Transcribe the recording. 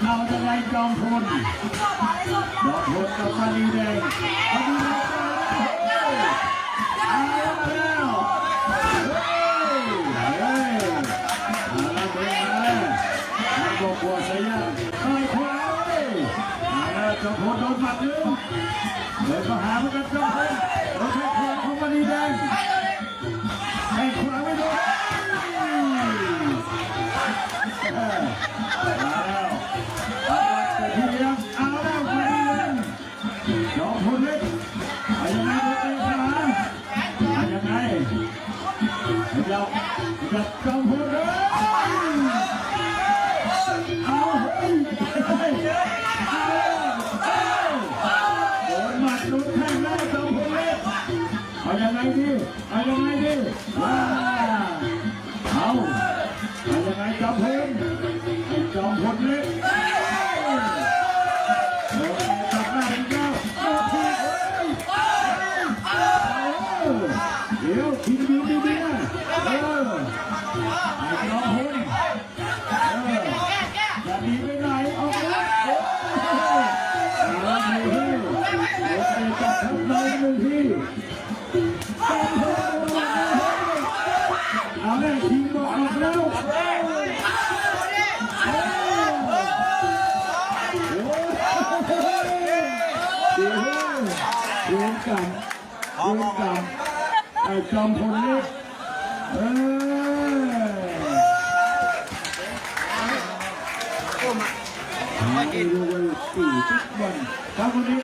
เอาจะไงจอมพลกับมาลีแดงมาลีแดงเอาแล้วบอกว่าใส่ยากต่อยขวาจอมพลโดนหมัดนึงเลยมาหาเหมือนกันจอมพลแล้วแข้งขวาของมาลีแดงแข้งขวาไม่โดนแต่ทีนี้เอาแล้วมาลีแดงจอมพลเล็กยังไงตัวเองขนาดยังไงเราจะจอมพลเลยเอายังไงดีว้าเอายังไงจอมพลเล็กโดนจับหน้าอีกแล้วเดี๋ยวทีมดีๆนะไอ้จอมพลจะหนีไปไหนออกแล้วเอาจับทับน้อยหนึ่งทีเอาแม่ทีมบอกออกแล้วเรียนกันไอ้จอมพลเล็กไม่ดู4 วันครับวันนี้